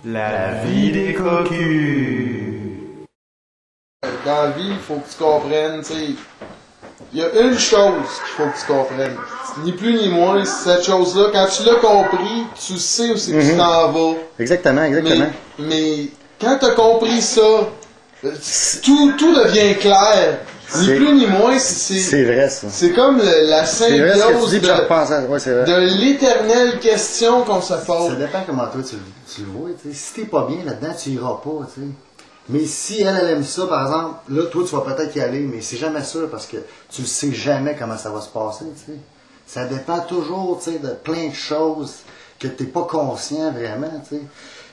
La vie des cocus. Dans la vie, il faut que tu comprennes, tu sais. Il y a une chose qu'il faut que tu comprennes. Ni plus ni moins, cette chose-là, quand tu l'as compris, tu sais où c'est que tu t'en vas. Exactement, exactement. Mais quand tu as compris ça, tout devient clair. Ni plus ni moins, c'est vrai, ça. C'est comme la symbiose de l'éternelle question qu'on se pose. Ça dépend comment toi tu le vois. T'sais. Si t'es pas bien là-dedans, tu iras pas. T'sais. Mais si elle aime ça, par exemple, là, toi, tu vas peut-être y aller, mais c'est jamais sûr parce que tu ne sais jamais comment ça va se passer. T'sais. Ça dépend toujours de plein de choses que tu n'es pas conscient vraiment. T'sais.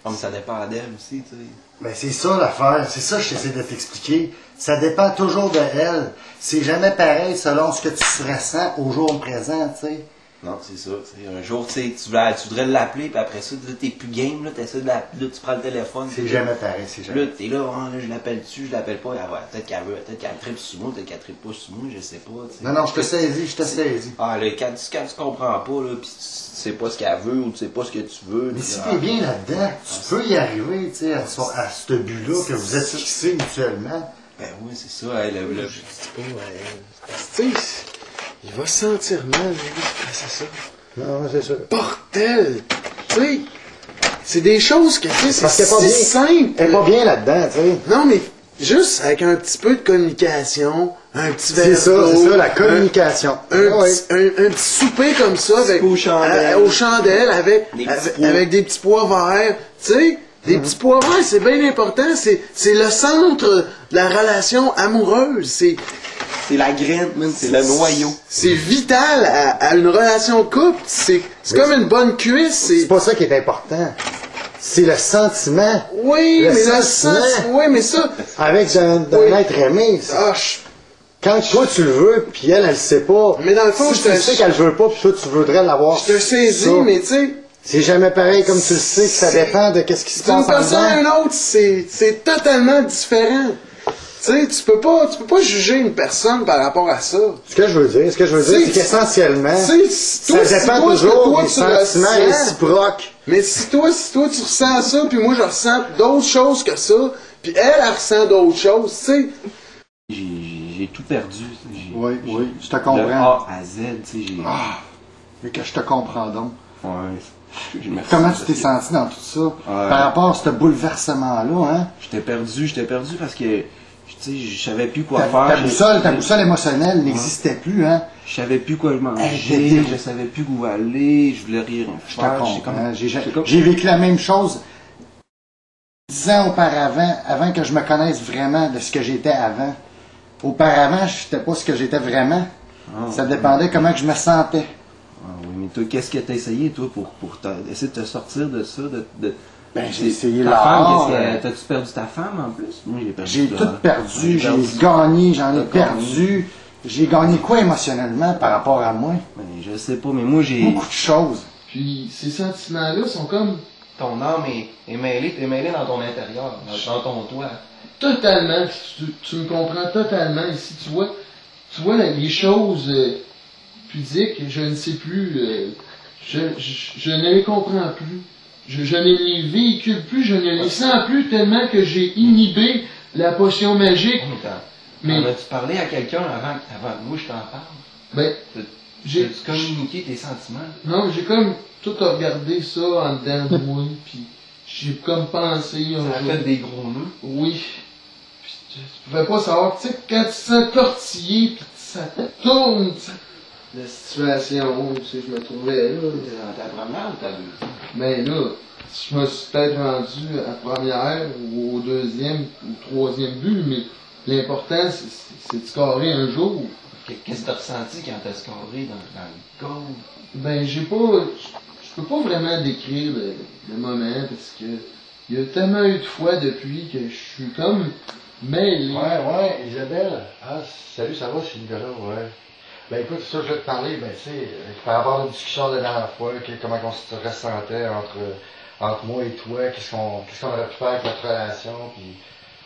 Comme ça dépend d'elle aussi. T'sais. Ben c'est ça l'affaire, c'est ça que j'essaie de t'expliquer. Ça dépend toujours de elle. C'est jamais pareil selon ce que tu ressens au jour présent. T'sais. Non, c'est ça. Un jour, tu voudrais l'appeler, puis après ça, t'es plus game, là, là, tu prends le téléphone. C'est jamais pareil, c'est jamais. Là, t'es là, je l'appelle-tu, je l'appelle pas, peut-être qu'elle tripe sur moi, peut-être qu'elle tripe pas sur moi, je sais pas. T'sais. Non, je te saisis. Ah, là, quand tu comprends pas, là, pis tu sais pas ce qu'elle veut, ou tu sais pas ce que tu veux. Mais si t'es bien là-dedans, tu peux y arriver, tu sais, à ce but-là que vous êtes fixés mutuellement. Ben oui, c'est ça, elle, je dis pas, tu sais, il va se sentir mal, lui, c'est ça. Non, c'est ça. Bordel! Tu sais, c'est des choses que, tu sais, c'est si simple. Elle est pas bien là-dedans, tu sais. Non, mais juste avec un petit peu de communication, un petit verre c'est ça, la communication. Un petit souper comme ça, avec, aux chandelles, avec des petits pois verts, tu sais. Des petits pois verts, c'est bien important. C'est le centre de la relation amoureuse. C'est la graine, même, c'est le noyau. C'est vital à une relation de couple. C'est comme une bonne cuisse. C'est pas ça qui est important. C'est le sentiment. Oui, mais le sentiment. Oui, mais ça. Avec un être aimé. Quand toi tu le veux, puis elle le sait pas. Mais dans le fond, si tu sais qu'elle veut pas, puis toi tu voudrais l'avoir. Je te saisis, mais tu sais. C'est jamais pareil comme tu le sais, que ça dépend de qu'est-ce qui se passe. D'une personne à une autre, c'est totalement différent. Tu sais, tu peux pas juger une personne par rapport à ça. Ce que je veux dire, c'est qu'essentiellement, ça dépend toujours des sentiments réciproques. Mais si toi tu ressens ça, puis moi je ressens d'autres choses que ça, puis elle ressent d'autres choses, tu sais. J'ai tout perdu. Oui, je te comprends. De A à Z, tu sais, mais que je te comprends donc. Ouais. Comment tu t'es senti dans tout ça? Par rapport à ce bouleversement-là, hein? J'étais perdu parce que, tu sais, je savais plus quoi faire. Ta boussole émotionnelle n'existait plus, hein? Je savais plus quoi manger, je savais plus où aller, je voulais rien faire. J'ai vécu la même chose 10 ans auparavant, avant que je me connaisse vraiment de ce que j'étais avant. Auparavant, je n'étais pas ce que j'étais vraiment. Ça dépendait comment que je me sentais. Oui, mais toi, qu'est-ce que tu as essayé, toi, pour essayer de te sortir de ça? Ben, j'ai essayé l'art. T'as-tu perdu ta femme, en plus? Moi, j'ai tout perdu. J'ai gagné, j'en ai perdu. J'ai gagné quoi émotionnellement par rapport à moi? Ben, je sais pas, mais moi, j'ai... Beaucoup de choses. Puis, ces sentiments-là sont comme... Ton âme est mêlée dans ton intérieur, dans ton toit. Totalement. Tu me comprends totalement. Ici, tu vois les choses... pudiques, je ne sais plus, je ne les comprends plus. Je ne les véhicule plus, je ne les sens plus tellement que j'ai inhibé la potion magique. Mais as-tu parlé à quelqu'un avant que moi je t'en parle? Ben, j'ai communiqué tes sentiments? Non, j'ai comme tout regardé ça en dedans de moi, puis j'ai comme pensé un jour. Ça a fait des gros nœuds? Oui. Puis tu pouvais pas savoir, tu sais, quand tu sens tortillé, puis ça tourne, la situation où je me trouvais là. Dans ta première ou ta deuxième? Ben là, je me suis peut-être rendu à la première ou au deuxième ou troisième but, mais l'important c'est de scorer un jour. Qu'est-ce que tu as ressenti quand tu as scoré dans le goal? Ben je peux pas vraiment décrire le moment parce que il y a tellement eu de fois depuis que je suis comme mêlé. Ouais, Isabelle. Ah, salut, ça va, c'est Nicolas, ouais. Ben écoute, ça je vais te parler, ben tu sais, par rapport à une discussion de la dernière fois, comment on se ressentait entre moi et toi, qu'est-ce qu'on aurait pu faire avec notre relation, puis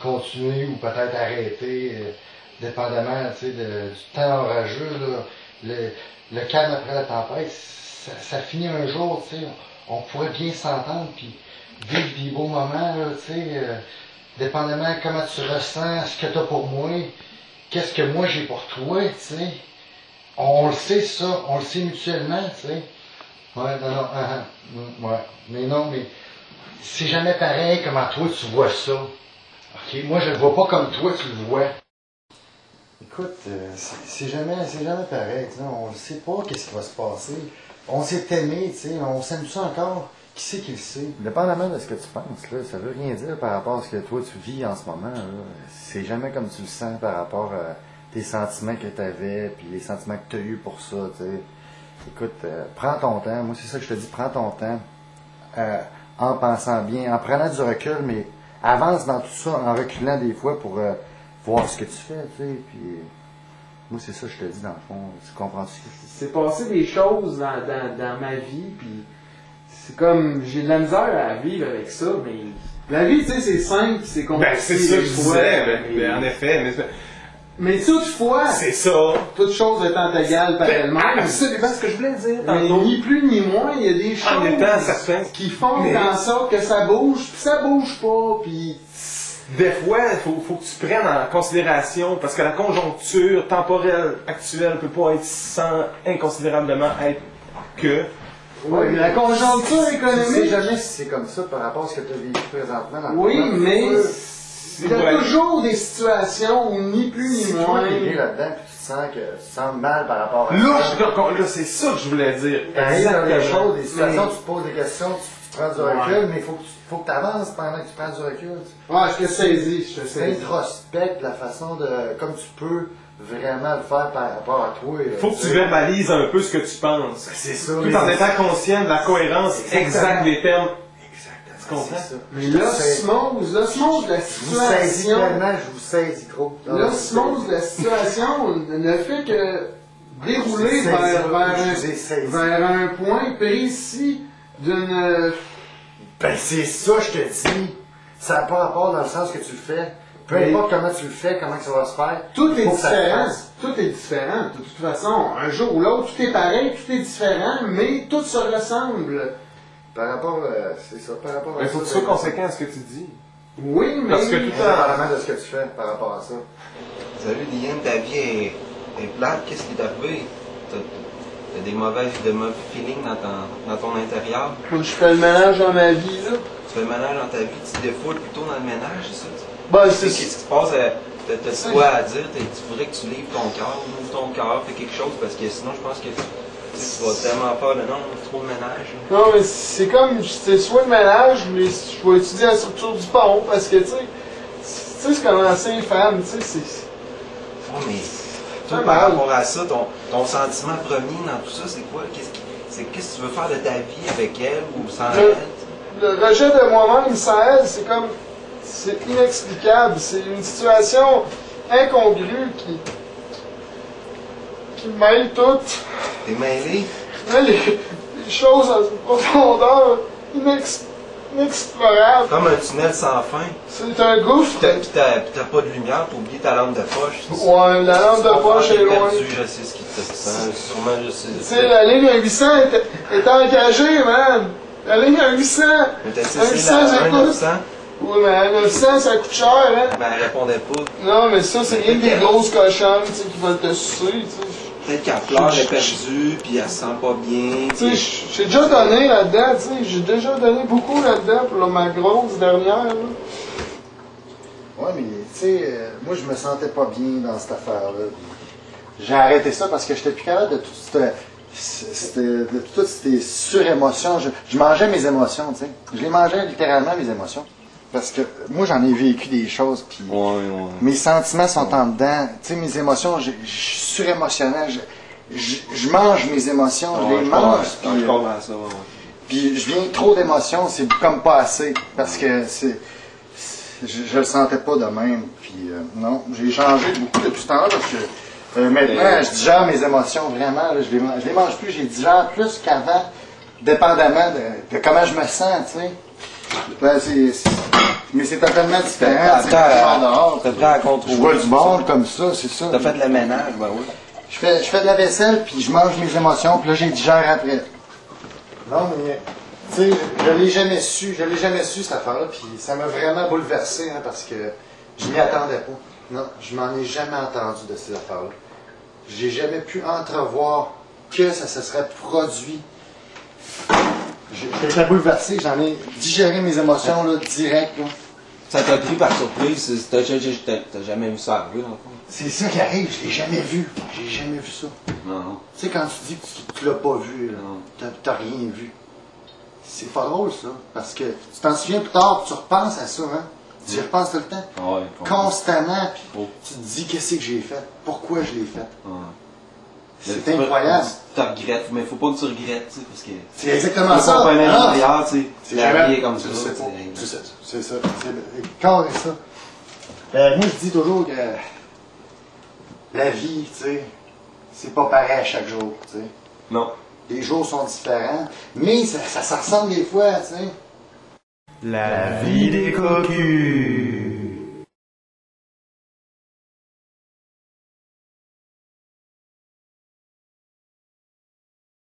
continuer ou peut-être arrêter, dépendamment, tu sais, du temps orageux, là, le calme après la tempête, ça finit un jour, tu sais, on pourrait bien s'entendre, puis vivre des beaux moments, là, tu sais, dépendamment comment tu ressens, ce que tu as pour moi, qu'est-ce que moi j'ai pour toi, tu sais. On le sait ça, on le sait mutuellement, tu sais. Ouais, ouais. Mais non, mais c'est jamais pareil comment toi tu vois ça. Ok, moi je le vois pas comme toi tu le vois. Écoute, c'est jamais pareil, tu sais, on ne sait pas qu'est-ce qui va se passer. On s'est aimé, tu sais, on s'aime ça encore. Qui c'est qui le sait? Dépendamment de ce que tu penses, là, ça veut rien dire par rapport à ce que toi tu vis en ce moment. C'est jamais comme tu le sens par rapport à tes sentiments que tu avais, puis les sentiments que tu as eus pour ça, tu sais. Écoute, prends ton temps. Moi, c'est ça que je te dis, prends ton temps. En pensant bien, en prenant du recul, mais avance dans tout ça en reculant des fois pour voir ce que tu fais, tu sais. Puis, moi, c'est ça que je te dis dans le fond. Tu comprends-tu? C'est passé des choses dans ma vie, puis c'est comme, j'ai de la misère à vivre avec ça, mais la vie, tu sais, c'est simple, c'est compliqué. Ben, c'est ça que je disais, en effet. Mais toutefois, c'est ça. Toutes choses étant égales par elles-mêmes. Absolument ce que je voulais dire. Mais ni plus ni moins, il y a des choses qui font en sorte que ça bouge, puis ça bouge pas, puis... Des fois, il faut que tu prennes en considération, parce que la conjoncture temporelle actuelle peut pas être sans inconsidérablement être que... Oui, mais la conjoncture économique... Tu sais jamais si c'est comme ça par rapport à ce que tu as vécu présentement dans oui, mais... Il y a toujours des situations où ni plus ni moins. Tu es là-dedans puis tu te sens mal par rapport à là, c'est ça que je voulais dire. Exactement. Des situations, tu te poses des questions, tu prends du recul, mais il faut que tu avances pendant que tu prends du recul. Ouais, je te saisis, Tu introspectes la façon de, comme tu peux vraiment le faire par rapport à toi. Il faut que tu verbalises un peu ce que tu penses. C'est ça. Tout en étant conscient de la cohérence exacte des termes. Tu comprends? Mais l'osmose de la situation. Je vous saisis trop. L'osmose de la situation ne fait que dérouler vers un point précis d'une. Ben, c'est ça, je te dis. Ça n'a pas rapport dans le sens que tu le fais. Peu importe comment tu le fais, comment ça va se faire. Tout est différent. Tout est différent. De toute façon, un jour ou l'autre, tout est pareil, tout est différent, mais tout se ressemble. Par rapport c'est ça, par rapport à ça. Il faut que tu sois conséquent à ce que tu dis. Oui, mais... Parce que tout indépendamment de ce que tu fais par rapport à ça. Salut Diane, ta vie est plate, qu'est-ce qui t'est arrivé? T'as des mauvais feelings dans ton intérieur? Je fais le ménage dans ma vie, là. Tu fais le ménage dans ta vie, tu te défoules plutôt dans le ménage, c'est ça? Ben, c'est ce qui se passe, t'as quoi à dire, tu voudrais que tu livres ton cœur, ouvre ton cœur, fais quelque chose, parce que sinon je pense que tu vas tellement faire le nom, trop de ménage. Là. Non, mais c'est comme, c'est soit le ménage, mais je vais étudier la structure du pont, parce que, tu sais, c'est comment c'est les femmes, tu sais, c'est... Oh, mais toi, par rapport à ça, ton sentiment premier dans tout ça, c'est quoi? Qu'est-ce que tu veux faire de ta vie avec elle ou sans elle? Le rejet de moi-même sans elle, c'est comme... C'est inexplicable, c'est une situation incongrue qui mêle tout. T'es mêlé? Les choses à une profondeur inexplorable. Comme un tunnel sans fin. C'est un gouffre. Pis t'as pas de lumière, t'as oublié ta lampe de poche. Ouais, la lampe de poche est loin. Je sais ce qui te sent, sûrement je sais. Tu sais, la ligne 800 est engagée, man. La ligne 800. Mais t'as cessé la 900? Oui, mais à 900, ça coûte cher, hein? Ben, elle répondait pas. Non, mais ça, c'est rien que des grosses cochonnes, tu sais, qui veulent te sucer, tu sais. Peut-être qu'elle pleure, elle est perdue, puis elle se sent pas bien. Tu sais, j'ai déjà donné là-dedans, tu sais, j'ai déjà donné beaucoup là-dedans pour ma grosse dernière, là. Ouais, mais, tu sais, moi, je me sentais pas bien dans cette affaire-là. J'ai arrêté ça parce que j'étais plus capable de toutes ces surémotions. Je mangeais mes émotions, tu sais. Je les mangeais littéralement, mes émotions. Parce que moi, j'en ai vécu des choses, puis mes sentiments sont en dedans. Tu sais, mes émotions, je suis surémotionnel. Je mange mes émotions, je les mange. Puis je viens trop d'émotions, c'est comme pas assez. Parce que je le sentais pas de même. Puis non, j'ai changé beaucoup depuis ce temps-là, parce que maintenant, je digère mes émotions vraiment. Là, je les mange plus, je les digère plus qu'avant, dépendamment de comment je me sens, tu sais. Ben, mais c'est totalement différent. T'es prêt à contrôler. Je vois du monde comme ça, c'est ça. T'as fait de la ménage, ben oui. Je fais de la vaisselle, puis je mange mes émotions, puis là, je les digère après. Non, mais, tu sais, je l'ai jamais su cette affaire-là, puis ça m'a vraiment bouleversé, hein, parce que je m'y attendais pas. Non, je m'en ai jamais entendu de ces affaires-là. J'ai jamais pu entrevoir que ça se serait produit. J'étais bouleversé, j'en ai digéré mes émotions là, direct. Là. Ça t'a pris par surprise, t'as jamais vu ça arriver dans le fond. C'est ça qui arrive, je l'ai jamais vu. J'ai jamais vu ça. Non. Tu sais, quand tu dis que tu l'as pas vu, t'as rien vu. C'est pas drôle ça, parce que tu t'en souviens plus tard, tu repenses à ça, hein. Tu y repenses tout le temps. Ouais, constamment, puis tu te dis qu'est-ce que j'ai fait, pourquoi je l'ai fait. Ouais. C'est incroyable. Tu regrettes, mais faut pas que tu regrettes, tu sais, parce que... C'est exactement ça. Pas un intérieur, tu sais. C'est la vie est comme ça. C'est ça. C'est carré ça. Moi, je dis toujours que la vie, tu sais, c'est pas pareil à chaque jour, tu sais. Non. Les jours sont différents, mais ça ressemble des fois, tu sais. La vie des cocus.